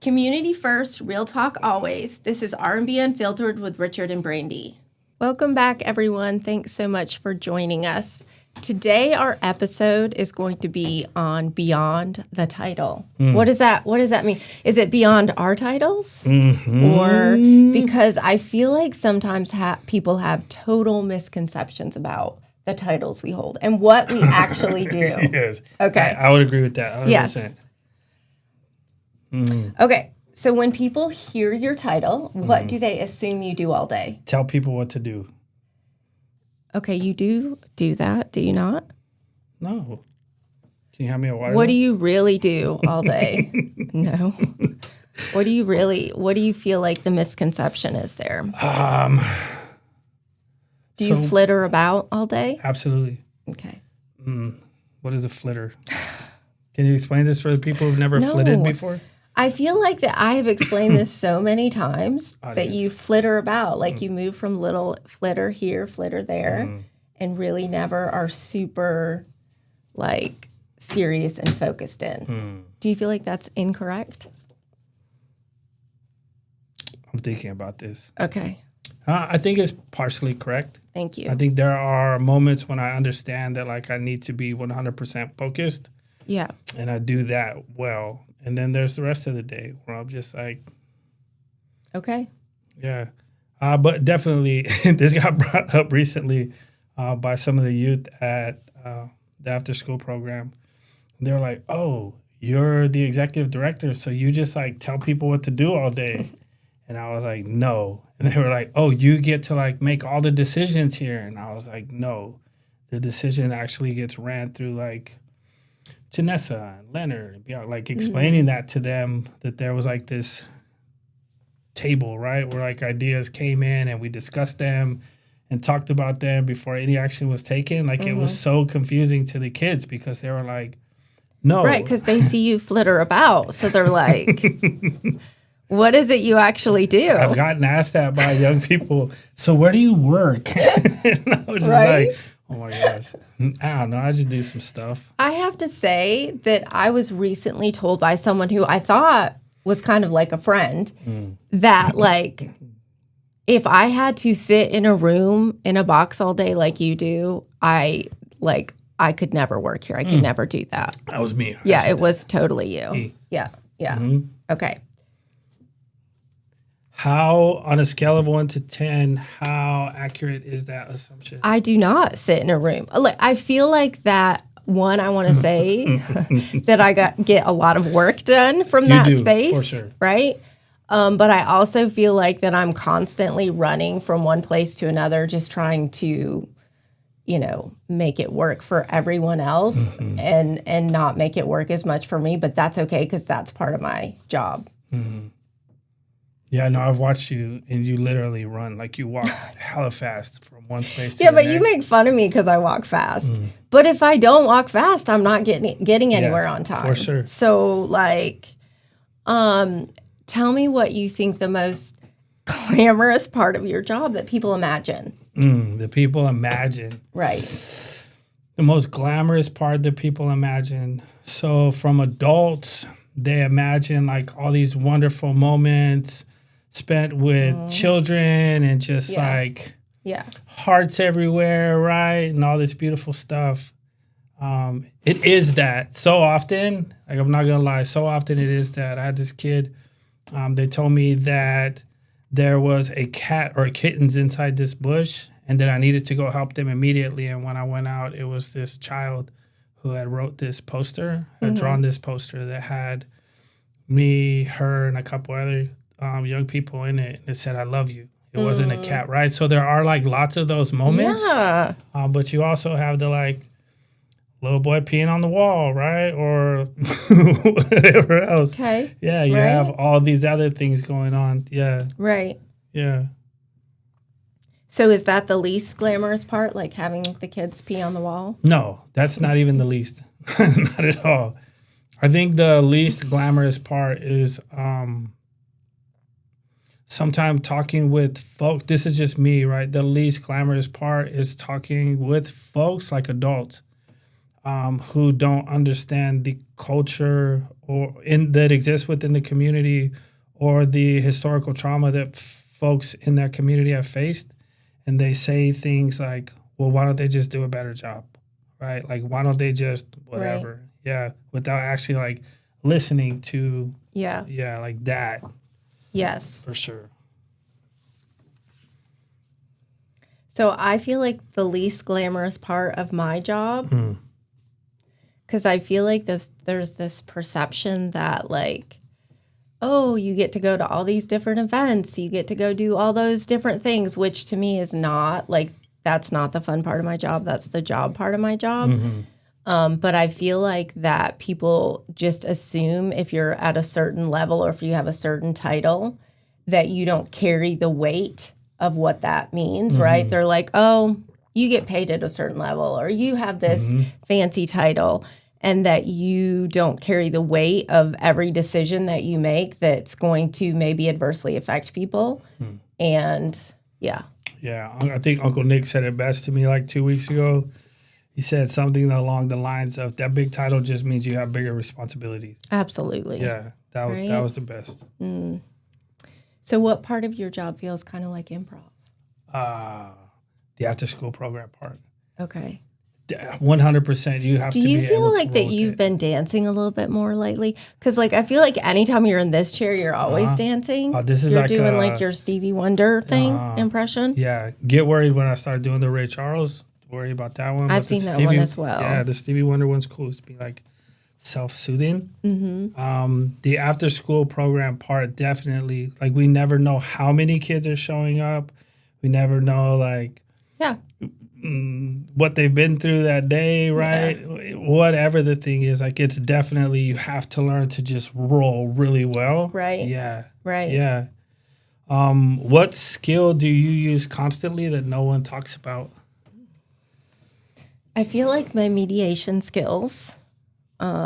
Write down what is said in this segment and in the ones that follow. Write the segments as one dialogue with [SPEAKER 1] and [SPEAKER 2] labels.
[SPEAKER 1] Community first, real talk always. This is R&B Unfiltered with Richard and Brandy. Welcome back, everyone. Thanks so much for joining us. Today, our episode is going to be on Beyond the Title. What does that mean? Is it beyond our titles? Or because I feel like sometimes people have total misconceptions about the titles we hold and what we actually do.
[SPEAKER 2] Yes.
[SPEAKER 1] Okay.
[SPEAKER 2] I would agree with that. 100%.
[SPEAKER 1] Yes. Okay. So when people hear your title, what do they assume you do all day?
[SPEAKER 2] Tell people what to do.
[SPEAKER 1] Okay, you do that, do you not?
[SPEAKER 2] No. Can you hand me a water?
[SPEAKER 1] What do you really do all day? No. What do you feel like the misconception is there? Do you flitter about all day?
[SPEAKER 2] Absolutely.
[SPEAKER 1] Okay.
[SPEAKER 2] What is a flitter? Can you explain this for the people who've never flitted before?
[SPEAKER 1] I feel like that I have explained this so many times that you flitter about, like you move from little flitter here, flitter there, and really never are super like serious and focused in. Do you feel like that's incorrect?
[SPEAKER 2] I'm thinking about this.
[SPEAKER 1] Okay.
[SPEAKER 2] I think it's partially correct.
[SPEAKER 1] Thank you.
[SPEAKER 2] I think there are moments when I understand that like I need to be 100% focused.
[SPEAKER 1] Yeah.
[SPEAKER 2] And I do that well. And then there's the rest of the day where I'm just like,
[SPEAKER 1] okay.
[SPEAKER 2] Yeah. But definitely, this got brought up recently by some of the youth at the after-school program. They're like, oh, you're the executive director, so you just like tell people what to do all day. And I was like, no. And they were like, oh, you get to like make all the decisions here. And I was like, no. The decision actually gets ran through like Janessa and Leonard, like explaining that to them, that there was like this table, right, where like ideas came in and we discussed them and talked about them before any action was taken. Like it was so confusing to the kids because they were like, no.
[SPEAKER 1] Right, because they see you flitter about. So they're like, what is it you actually do?
[SPEAKER 2] I've gotten asked that by young people. So where do you work? And I was just like, oh my gosh. I don't know. I just do some stuff.
[SPEAKER 1] I have to say that I was recently told by someone who I thought was kind of like a friend that like if I had to sit in a room in a box all day like you do, I could never work here. I could never do that.
[SPEAKER 2] That was me.
[SPEAKER 1] Yeah, it was totally you. Yeah. Okay.
[SPEAKER 2] How, on a scale of 1 to 10, how accurate is that assumption?
[SPEAKER 1] I do not sit in a room. Like, I feel like that, one, I want to say that I get a lot of work done from that space,
[SPEAKER 2] for sure.
[SPEAKER 1] Right? But I also feel like that I'm constantly running from one place to another, just trying to, make it work for everyone else and not make it work as much for me. But that's okay because that's part of my job.
[SPEAKER 2] Yeah, no, I've watched you, and you literally run. Like, you walk hella fast from one place to the next.
[SPEAKER 1] Yeah, but you make fun of me because I walk fast. But if I don't walk fast, I'm not getting anywhere on time.
[SPEAKER 2] For sure.
[SPEAKER 1] So, like, tell me what you think the most glamorous part of your job that people imagine.
[SPEAKER 2] The people imagine.
[SPEAKER 1] Right.
[SPEAKER 2] The most glamorous part that people imagine. So, from adults, they imagine, like, all these wonderful moments spent with children and just hearts everywhere, right? And all this beautiful stuff. It is that so often, like I'm not gonna lie, so often it is that. I had this kid, they told me that there was a cat or kittens inside this bush and that I needed to go help them immediately. And when I went out, it was this child who had wrote this poster, had drawn this poster that had me, her, and a couple other young people in it. And it said, I love you. It wasn't a cat, right? So there are like lots of those moments.
[SPEAKER 1] Yeah.
[SPEAKER 2] But you also have the like little boy peeing on the wall, right? Or whatever else.
[SPEAKER 1] Okay.
[SPEAKER 2] Yeah, you have all these other things going on. Yeah.
[SPEAKER 1] Right.
[SPEAKER 2] Yeah.
[SPEAKER 1] So is that the least glamorous part, like having the kids pee on the wall?
[SPEAKER 2] No, that's not even the least. Not at all. I think the least glamorous part is sometimes talking with folks. This is just me, right? The least glamorous part is talking with folks like adults who don't understand the culture that exists within the community or the historical trauma that folks in that community have faced. And they say things like, well, why don't they just do a better job? Right? Like, why don't they just whatever? Right. Yeah. Without actually like listening to.
[SPEAKER 1] Yeah.
[SPEAKER 2] Yeah. Like that.
[SPEAKER 1] Yes.
[SPEAKER 2] For sure.
[SPEAKER 1] So I feel like the least glamorous part of my job, because I feel like there's this perception that like, oh, you get to go to all these different events, you get to go do all those different things, which to me is not like, that's not the fun part of my job. That's the job part of my job. But I feel like that people just assume if you're at a certain level or if you have a certain title that you don't carry the weight of what that means, right? They're like, oh, you get paid at a certain level or you have this fancy title, and that you don't carry the weight of every decision that you make that's going to maybe adversely affect people. And yeah.
[SPEAKER 2] Yeah, I think Uncle Nick said it best to me like 2 weeks ago. He said something along the lines of, that big title just means you have bigger responsibilities.
[SPEAKER 1] Absolutely.
[SPEAKER 2] Yeah, that was the best.
[SPEAKER 1] So what part of your job feels kind of like improv?
[SPEAKER 2] The after school program part.
[SPEAKER 1] Okay.
[SPEAKER 2] 100%. You have to be able to. Do you
[SPEAKER 1] feel like that you've been dancing a little bit more lately? Because like I feel like anytime you're in this chair, you're always dancing.
[SPEAKER 2] This is
[SPEAKER 1] you're
[SPEAKER 2] like
[SPEAKER 1] doing like your Stevie Wonder thing impression.
[SPEAKER 2] Yeah. Get worried when I start doing the Ray Charles. Worry about that one.
[SPEAKER 1] I've seen that one as well.
[SPEAKER 2] Yeah, the Stevie Wonder one's cool. It's to be like self-soothing. The after school program part, definitely, like we never know how many kids are showing up. We never know like what they've been through that day, right? Whatever the thing is, like it's definitely, you have to learn to just roll really well.
[SPEAKER 1] Right.
[SPEAKER 2] Yeah.
[SPEAKER 1] Right.
[SPEAKER 2] Yeah. What skill do you use constantly that no one talks about?
[SPEAKER 1] I feel like my mediation skills,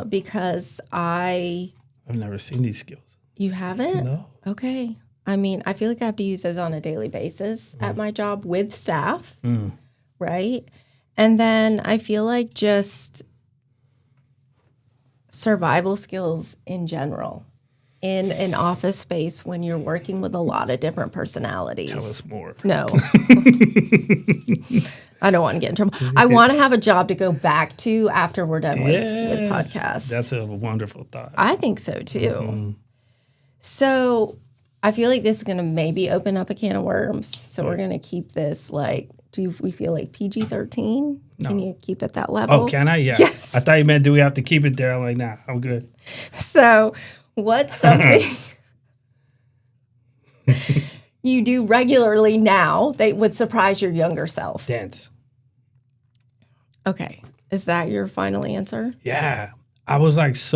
[SPEAKER 1] because I've
[SPEAKER 2] never seen these skills.
[SPEAKER 1] You haven't?
[SPEAKER 2] No.
[SPEAKER 1] Okay. I mean, I feel like I have to use those on a daily basis at my job with staff, right? And then I feel like just survival skills in general in an office space when you're working with a lot of different personalities.
[SPEAKER 2] Tell us more.
[SPEAKER 1] No. I don't want to get in trouble. I want to have a job to go back to after we're done with podcasts.
[SPEAKER 2] That's a wonderful thought.
[SPEAKER 1] I think so too. So I feel like this is going to maybe open up a can of worms. So we're going to keep this like, we feel like PG-13? No. Can you keep it that level?
[SPEAKER 2] Oh, can I? Yeah.
[SPEAKER 1] Yes.
[SPEAKER 2] I thought you meant, do we have to keep it there? I'm like, nah, I'm good.
[SPEAKER 1] So what's something you do regularly now that would surprise your younger self?
[SPEAKER 2] Dance.
[SPEAKER 1] Okay. Is that your final answer?
[SPEAKER 2] Yeah. I was like as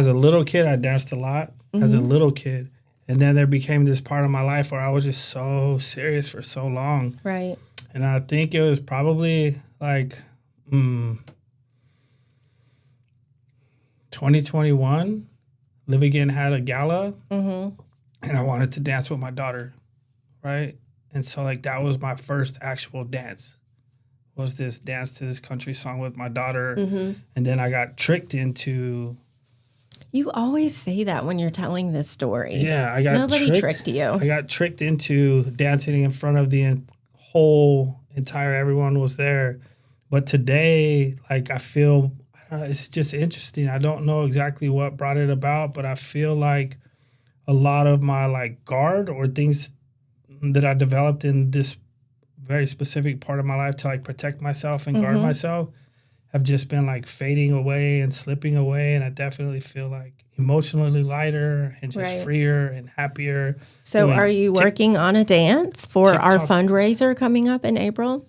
[SPEAKER 2] a little kid, I danced a lot as a little kid. And then there became this part of my life where I was just so serious for so long.
[SPEAKER 1] Right.
[SPEAKER 2] And I think it was probably like 2021. Live Again had a gala. And I wanted to dance with my daughter. Right. And so like that was my first actual dance. Was this dance to this country song with my daughter. And then I got tricked into.
[SPEAKER 1] You always say that when you're telling this story.
[SPEAKER 2] Yeah, I got
[SPEAKER 1] Nobody tricked you.
[SPEAKER 2] I got tricked into dancing in front of the whole entire, everyone was there. But today, like I feel, it's just interesting. I don't know exactly what brought it about, but I feel like a lot of my like guard or things that I developed in this very specific part of my life to like protect myself and guard myself have just been like fading away and slipping away. And I definitely feel like emotionally lighter and just freer and happier.
[SPEAKER 1] So are you working on a dance for our fundraiser coming up in April?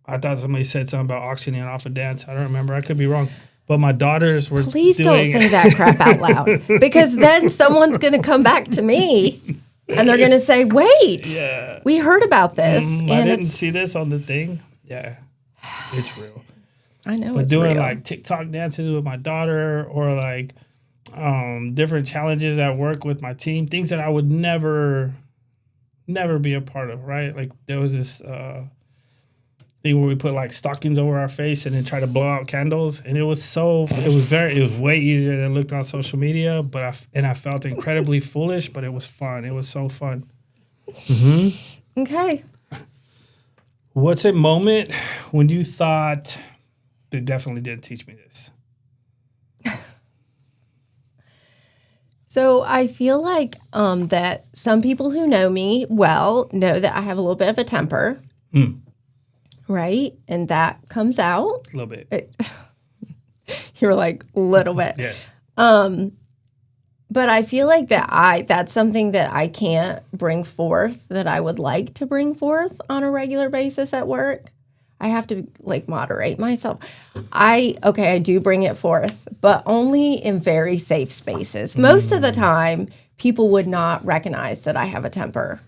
[SPEAKER 2] I thought somebody said something about auctioning off a dance. I don't remember. I could be wrong. But my daughters were
[SPEAKER 1] Please don't say that crap out loud. Because then someone's going to come back to me and they're going to say, wait, we heard about this. And
[SPEAKER 2] I didn't see this on the thing. Yeah, it's real.
[SPEAKER 1] I know
[SPEAKER 2] but
[SPEAKER 1] it's
[SPEAKER 2] doing
[SPEAKER 1] real.
[SPEAKER 2] like TikTok dances with my daughter or like different challenges at work with my team, things that I would never be a part of, right? Like there was this thing where we put like stockings over our face and then try to blow out candles. And it was way easier than it looked on social media, but I felt incredibly foolish, but it was fun. It was so fun. Mm-hmm.
[SPEAKER 1] Okay.
[SPEAKER 2] What's a moment when you thought they definitely didn't teach me this?
[SPEAKER 1] So I feel like that some people who know me well know that I have a little bit of a temper. Right? And that comes out.
[SPEAKER 2] A little bit.
[SPEAKER 1] You're like, a little bit.
[SPEAKER 2] Yes.
[SPEAKER 1] But I feel like that's something that I can't bring forth that I would like to bring forth on a regular basis at work. I have to like moderate myself. I do bring it forth, but only in very safe spaces. Most of the time, people would not recognize that I have a temper.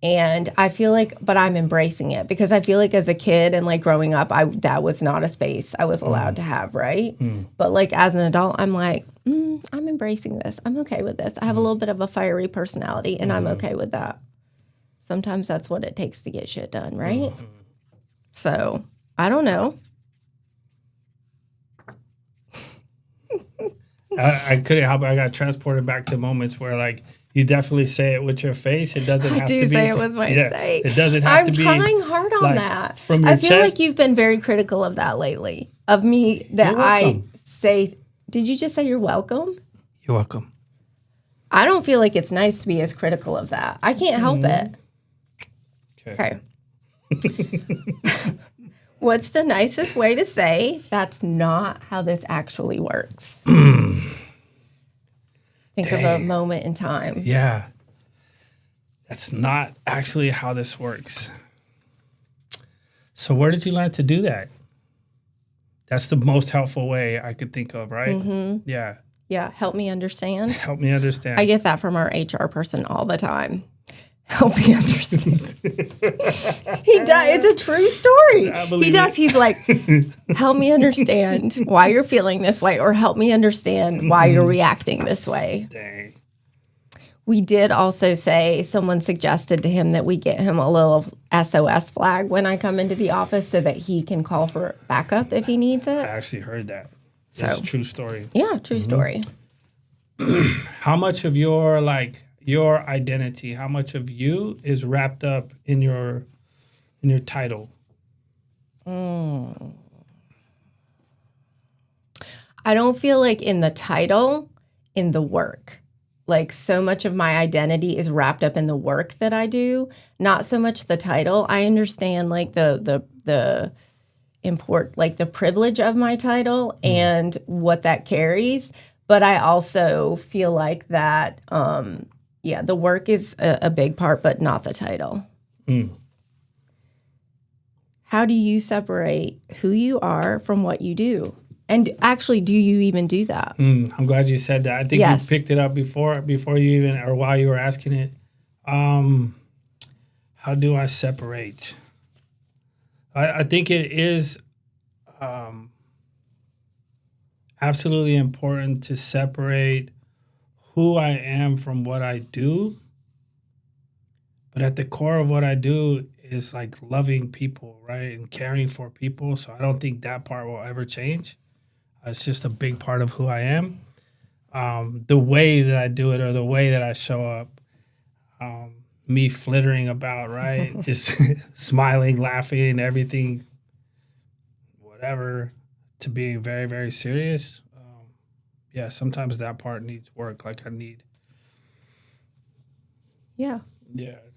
[SPEAKER 1] And I feel like, but I'm embracing it because I feel like as a kid and like growing up, that was not a space I was allowed to have, right? But like as an adult, I'm like, I'm embracing this. I'm okay with this. I have a little bit of a fiery personality and I'm okay with that. Sometimes that's what it takes to get shit done, right? So, I don't know.
[SPEAKER 2] I couldn't help it. I got transported back to moments where like, you definitely say it with your face. It doesn't have to be. I do say
[SPEAKER 1] it with my face.
[SPEAKER 2] It doesn't have to be.
[SPEAKER 1] I'm trying hard on that.
[SPEAKER 2] From your
[SPEAKER 1] I feel
[SPEAKER 2] chest.
[SPEAKER 1] like you've been very critical of that lately. Of me that I say. Did you just say you're welcome?
[SPEAKER 2] You're welcome.
[SPEAKER 1] I don't feel like it's nice to be as critical of that. I can't help it. Okay. What's the nicest way to say that's not how this actually works? Think of a moment in time.
[SPEAKER 2] Yeah. That's not actually how this works. So where did you learn to do that? That's the most helpful way I could think of, right? Mm-hmm. Yeah.
[SPEAKER 1] Yeah. Help me understand.
[SPEAKER 2] Help me understand.
[SPEAKER 1] I get that from our HR person all the time. Help me understand. He does. It's a true story. He does. He's like, help me understand why you're feeling this way, or help me understand why you're reacting this way.
[SPEAKER 2] Dang.
[SPEAKER 1] We did also say someone suggested to him that we get him a little SOS flag when I come into the office so that he can call for backup if he needs it.
[SPEAKER 2] I actually heard that. That's a true story.
[SPEAKER 1] Yeah, true story.
[SPEAKER 2] How much of your identity, how much of you is wrapped up in your title?
[SPEAKER 1] I don't feel like in the title, in the work. Like so much of my identity is wrapped up in the work that I do, not so much the title. I understand like the import, like the privilege of my title and what that carries, but I also feel like that the work is a big part, but not the title. How do you separate who you are from what you do? And actually, do you even do that?
[SPEAKER 2] I'm glad you said that. I think you picked it up before you even, or while you were asking it. How do I separate? I think it is absolutely important to separate who I am from what I do. But at the core of what I do is like loving people, right? And caring for people. So I don't think that part will ever change. It's just a big part of who I am. The way that I do it or the way that I show up, me flittering about, right? Just smiling, laughing, everything, whatever, to being very, very serious. Sometimes that part needs work. Like I need.
[SPEAKER 1] Yeah,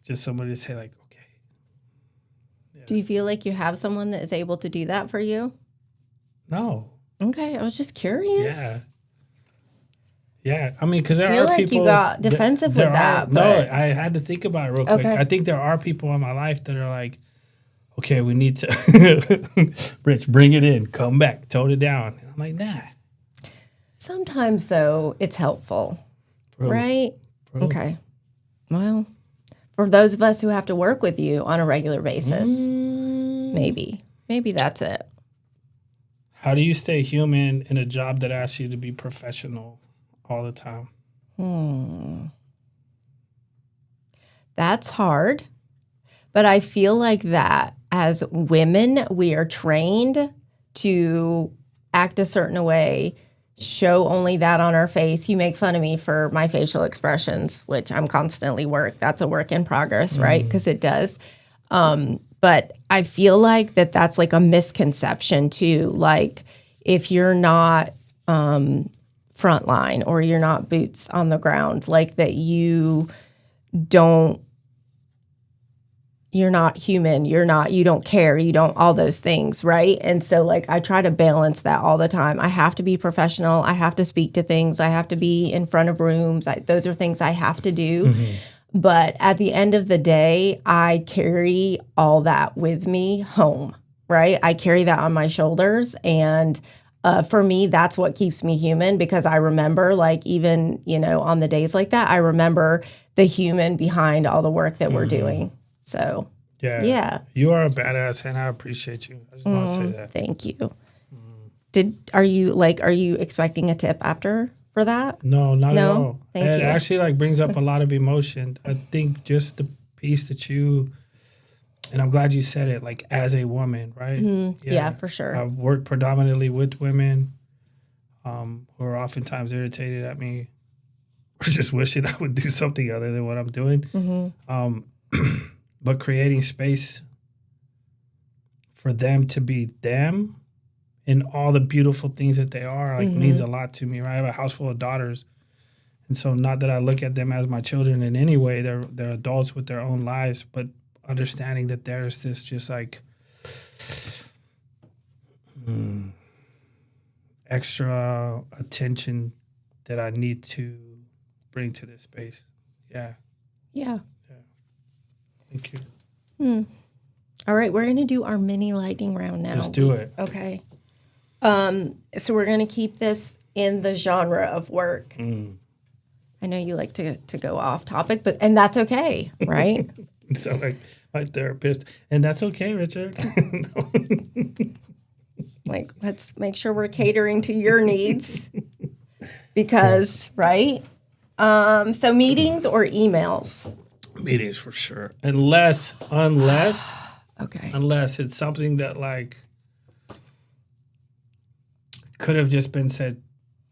[SPEAKER 2] just somebody to say like, okay. Yeah.
[SPEAKER 1] Do you feel like you have someone that is able to do that for you?
[SPEAKER 2] No.
[SPEAKER 1] Okay, I was just curious.
[SPEAKER 2] Yeah. I mean, because there are people.
[SPEAKER 1] I feel like you got defensive with that.
[SPEAKER 2] No, I had to think about it real quick. I think there are people in my life that are like, okay, we need to, Rich, bring it in, come back, tone it down. And I'm like, nah.
[SPEAKER 1] Sometimes, though, it's helpful, right? Okay. Well, for those of us who have to work with you on a regular basis, maybe that's it.
[SPEAKER 2] How do you stay human in a job that asks you to be professional all the time?
[SPEAKER 1] That's hard. But I feel like that as women, we are trained to act a certain way, show only that on our face. You make fun of me for my facial expressions, which I'm constantly that's a work in progress, right? Because it does. But I feel like that's like a misconception too. Like if you're not frontline or you're not boots on the ground, like that you're not human, you don't care, you don't, all those things, right? And so like I try to balance that all the time. I have to be professional. I have to speak to things. I have to be in front of rooms. Those are things I have to do. But at the end of the day, I carry all that with me home, right? I carry that on my shoulders. And for me, that's what keeps me human, because I remember, like, even, on the days like that, I remember the human behind all the work that we're doing. So, yeah.
[SPEAKER 2] You are a badass, and I appreciate you. I just want to say that.
[SPEAKER 1] Thank you. Are you expecting a tip after for that?
[SPEAKER 2] No, not at all.
[SPEAKER 1] Thank you.
[SPEAKER 2] It actually like brings up a lot of emotion. I think just the piece that and I'm glad you said it, like as a woman, right?
[SPEAKER 1] Yeah, for sure.
[SPEAKER 2] I've worked predominantly with women who are oftentimes irritated at me or just wishing I would do something other than what I'm doing. But creating space for them to be them and all the beautiful things that they are, like, means a lot to me, right? I have a house full of daughters. And so not that I look at them as my children in any way. They're adults with their own lives, but understanding that there's this just like extra attention that I need to bring to this space. Yeah. Thank you.
[SPEAKER 1] All right, we're going to do our mini lightning round now.
[SPEAKER 2] Let's do it.
[SPEAKER 1] Okay. So we're going to keep this in the genre of work. I know you like to go off topic, and that's okay, right?
[SPEAKER 2] You sound like my therapist, and that's okay, Richard.
[SPEAKER 1] Like, let's make sure we're catering to your needs, because, right? So meetings or emails?
[SPEAKER 2] Meetings for sure, unless
[SPEAKER 1] Okay.
[SPEAKER 2] Unless it's something that like could have just been said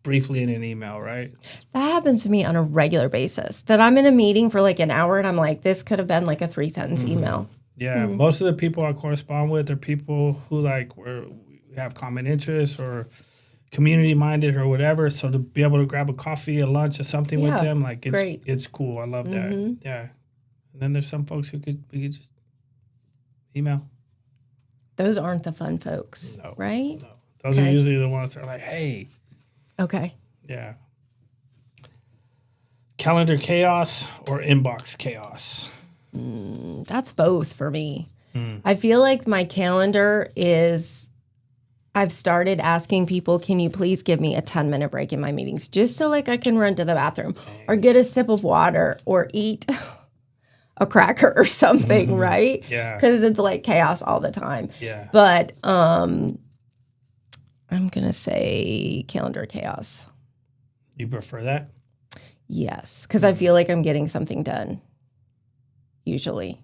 [SPEAKER 2] briefly in an email, right?
[SPEAKER 1] That happens to me on a regular basis. That I'm in a meeting for like an hour and I'm like, this could have been like a 3-sentence email.
[SPEAKER 2] Yeah, most of the people I correspond with are people who like we have common interests or community minded or whatever. So to be able to grab a coffee, a lunch, or something with them, like it's cool. I love that. Yeah. And then there's some folks we could just email.
[SPEAKER 1] Those aren't the fun folks, right?
[SPEAKER 2] No. Those are usually the ones that are like, hey.
[SPEAKER 1] Okay.
[SPEAKER 2] Yeah. Calendar chaos or inbox chaos?
[SPEAKER 1] That's both for me. I feel like my calendar I've started asking people, can you please give me a 10-minute break in my meetings, just so like I can run to the bathroom or get a sip of water or eat a cracker or something, right?
[SPEAKER 2] Yeah.
[SPEAKER 1] Because it's like chaos all the time.
[SPEAKER 2] Yeah.
[SPEAKER 1] But I'm going to say calendar chaos.
[SPEAKER 2] You prefer that?
[SPEAKER 1] Yes, because I feel like I'm getting something done, usually.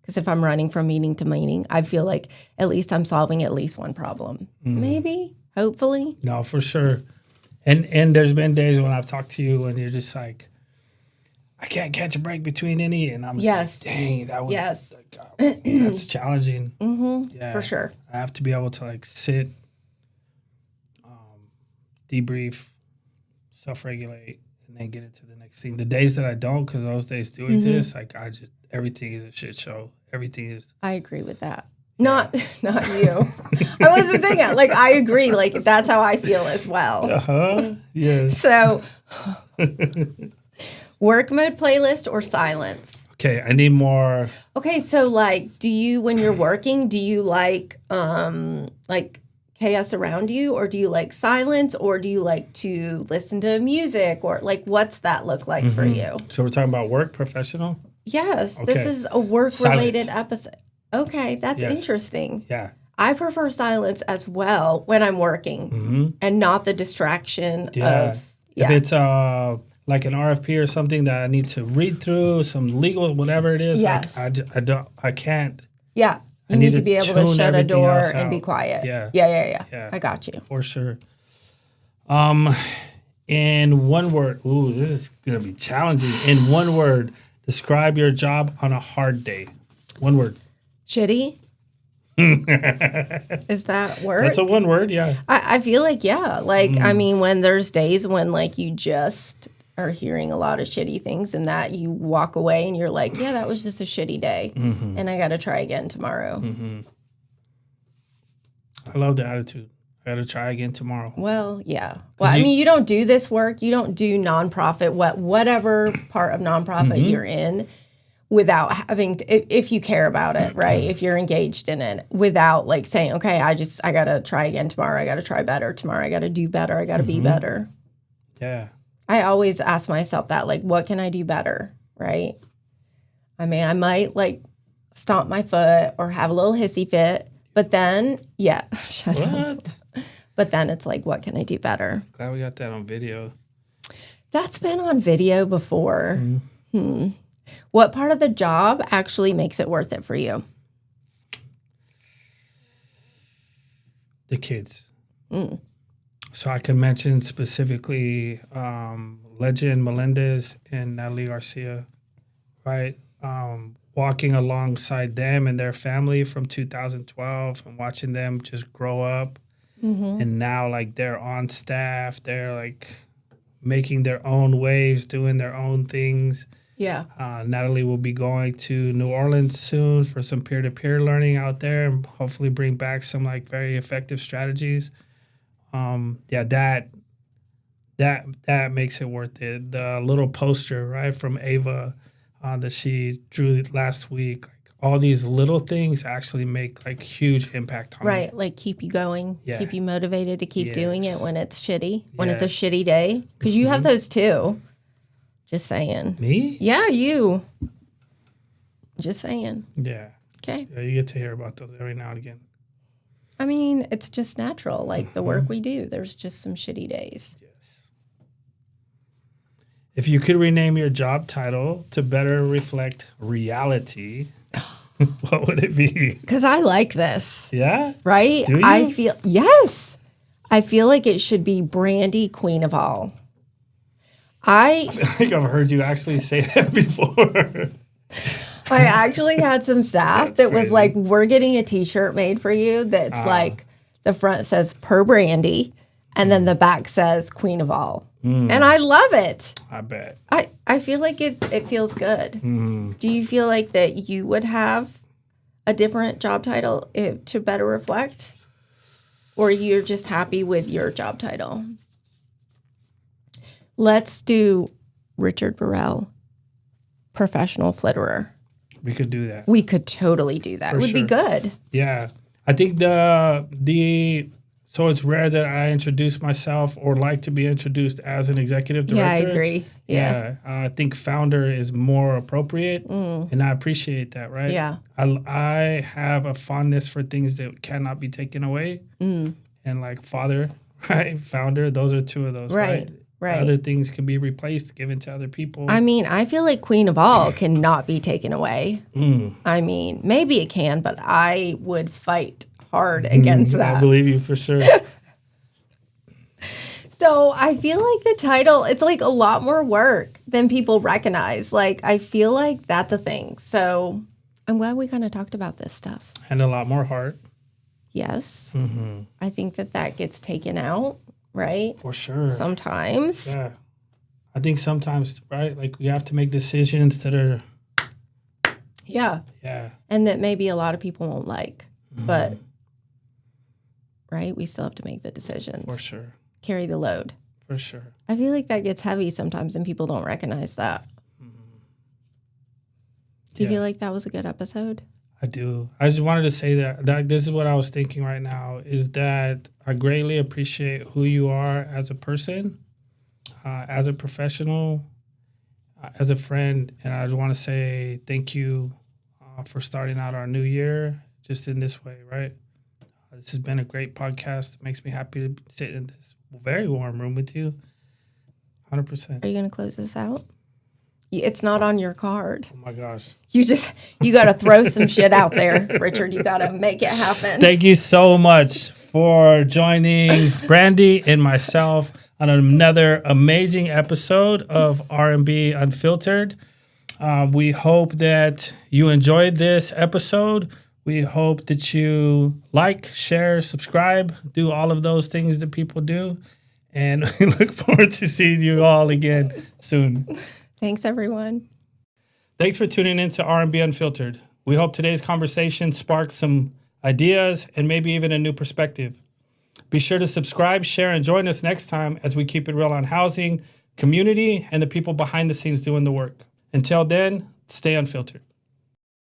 [SPEAKER 1] Because if I'm running from meeting to meeting, I feel like at least I'm solving at least one problem. Maybe, hopefully.
[SPEAKER 2] No, for sure. And there's been days when I've talked to you and you're just like, I can't catch a break between any. And I'm just like, dang, that was that's challenging. Yeah,
[SPEAKER 1] for sure.
[SPEAKER 2] I have to be able to like sit, debrief, self-regulate, and then get into the next thing. The days that I don't, because those days do exist, like everything is a shit show. Everything is.
[SPEAKER 1] I agree with that. Not you. I wasn't saying that. Like, I agree. Like, that's how I feel as well.
[SPEAKER 2] Yes.
[SPEAKER 1] So, work mode playlist or silence?
[SPEAKER 2] Okay, I need more.
[SPEAKER 1] Okay, so like, when you're working, do you like chaos around you, or do you like silence, or do you like to listen to music, or like, what's that look like for you?
[SPEAKER 2] So we're talking about work, professional?
[SPEAKER 1] Yes, this is a work-related episode. Okay, that's interesting.
[SPEAKER 2] Yeah.
[SPEAKER 1] I prefer silence as well when I'm working and not the distraction of...
[SPEAKER 2] If it's like an RFP or something that I need to read through, some legal, whatever it is.
[SPEAKER 1] Yes.
[SPEAKER 2] Like I can't.
[SPEAKER 1] Yeah.
[SPEAKER 2] I
[SPEAKER 1] You
[SPEAKER 2] need
[SPEAKER 1] need to be able to
[SPEAKER 2] tune
[SPEAKER 1] shut a
[SPEAKER 2] everything
[SPEAKER 1] door
[SPEAKER 2] else
[SPEAKER 1] and be
[SPEAKER 2] out.
[SPEAKER 1] quiet.
[SPEAKER 2] Yeah.
[SPEAKER 1] Yeah. I got you.
[SPEAKER 2] For sure. In one word, ooh, this is gonna be challenging. In one word, describe your job on a hard day. One word.
[SPEAKER 1] Shitty? Is that word?
[SPEAKER 2] That's a one word, yeah.
[SPEAKER 1] I feel like, yeah. Like, I mean, when there's days when, like, you just are hearing a lot of shitty things and that you walk away and you're like, yeah, that was just a shitty day. And I got to try again tomorrow.
[SPEAKER 2] I love the attitude. I got to try again tomorrow.
[SPEAKER 1] Well, yeah. Well, I mean, you don't do this work. You don't do nonprofit, whatever part of nonprofit you're in, without having to, if you care about it, right? If you're engaged in it, without like saying, okay, I got to try again tomorrow. I got to try better tomorrow. I got to do better. I got to be better.
[SPEAKER 2] Yeah.
[SPEAKER 1] I always ask myself that, like, what can I do better, right? I mean, I might like stomp my foot or have a little hissy fit, but then, shut up. But then it's like, what can I do better?
[SPEAKER 2] Glad we got that on video.
[SPEAKER 1] That's been on video before. What part of the job actually makes it worth it for you?
[SPEAKER 2] The kids. So I can mention specifically Legend Melendez and Natalie Garcia, right? Walking alongside them and their family from 2012 and watching them just grow up. And now, like, they're on staff. They're, like, making their own waves, doing their own things.
[SPEAKER 1] Yeah.
[SPEAKER 2] Natalie will be going to New Orleans soon for some peer-to-peer learning out there and hopefully bring back some, like, very effective strategies. That makes it worth it. The little poster, right, from Ava that she drew last week, like, all these little things actually make like huge impact on
[SPEAKER 1] Right, like keep you going, keep you motivated to keep doing it when it's shitty, when it's a shitty day. Because you have those too. Just saying.
[SPEAKER 2] Me?
[SPEAKER 1] Yeah, you. Just saying.
[SPEAKER 2] Yeah.
[SPEAKER 1] Okay.
[SPEAKER 2] Yeah, you get to hear about those every now and again.
[SPEAKER 1] I mean, it's just natural. Like the work we do, there's just some shitty days.
[SPEAKER 2] Yes. If you could rename your job title to better reflect reality, what would it be?
[SPEAKER 1] Because I like this.
[SPEAKER 2] Yeah?
[SPEAKER 1] Right?
[SPEAKER 2] Do you?
[SPEAKER 1] I feel like it should be Brandy, Queen of All.
[SPEAKER 2] I think I've heard you actually say that before.
[SPEAKER 1] I actually had some staff that was like, we're getting a t-shirt made for you that's like the front says per Brandy and then the back says Queen of All. And I love it.
[SPEAKER 2] I bet.
[SPEAKER 1] I feel like it feels good. Do you feel like that you would have a different job title to better reflect? Or you're just happy with your job title? Let's do Richard Burrell, professional flitterer.
[SPEAKER 2] We could do that.
[SPEAKER 1] We could totally do that. It would be good.
[SPEAKER 2] Yeah. I think so it's rare that I introduce myself or like to be introduced as an executive director.
[SPEAKER 1] Yeah, I agree. Yeah.
[SPEAKER 2] I think founder is more appropriate, and I appreciate that, right?
[SPEAKER 1] Yeah.
[SPEAKER 2] I have a fondness for things that cannot be taken away, and like father, right? Founder, those are two of those, right?
[SPEAKER 1] Right.
[SPEAKER 2] Other things can be replaced, given to other people.
[SPEAKER 1] I mean, I feel like Queen of All cannot be taken away. I mean, maybe it can, but I would fight hard against that.
[SPEAKER 2] I believe you for sure.
[SPEAKER 1] So I feel like the title, it's like a lot more work than people recognize. Like, I feel like that's a thing. So I'm glad we kind of talked about this stuff.
[SPEAKER 2] And a lot more heart.
[SPEAKER 1] Yes. I think that gets taken out, right?
[SPEAKER 2] For sure.
[SPEAKER 1] Sometimes.
[SPEAKER 2] Yeah. I think sometimes, right? Like, we have to make decisions that are...
[SPEAKER 1] Yeah.
[SPEAKER 2] Yeah.
[SPEAKER 1] And that maybe a lot of people won't like. But, right, we still have to make the decisions.
[SPEAKER 2] For sure.
[SPEAKER 1] Carry the load.
[SPEAKER 2] For sure.
[SPEAKER 1] I feel like that gets heavy sometimes and people don't recognize that. Do you feel like that was a good episode?
[SPEAKER 2] I do. I just wanted to say that this is what I was thinking right now, is that I greatly appreciate who you are as a person, as a professional, as a friend. And I just want to say thank you for starting out our new year just in this way, right? This has been a great podcast. It makes me happy to sit in this very warm room with you. 100%.
[SPEAKER 1] Are you going to close this out? It's not on your card.
[SPEAKER 2] Oh my gosh.
[SPEAKER 1] You got to throw some shit out there, Richard. You got to make it happen.
[SPEAKER 2] Thank you so much for joining Brandy and myself on another amazing episode of R&B Unfiltered. We hope that you enjoyed this episode. We hope that you like, share, subscribe, do all of those things that people do. And we look forward to seeing you all again soon.
[SPEAKER 1] Thanks, everyone.
[SPEAKER 2] Thanks for tuning in to R&B Unfiltered. We hope today's conversation sparks some ideas and maybe even a new perspective. Be sure to subscribe, share, and join us next time as we keep it real on housing, community, and the people behind the scenes doing the work. Until then, stay unfiltered.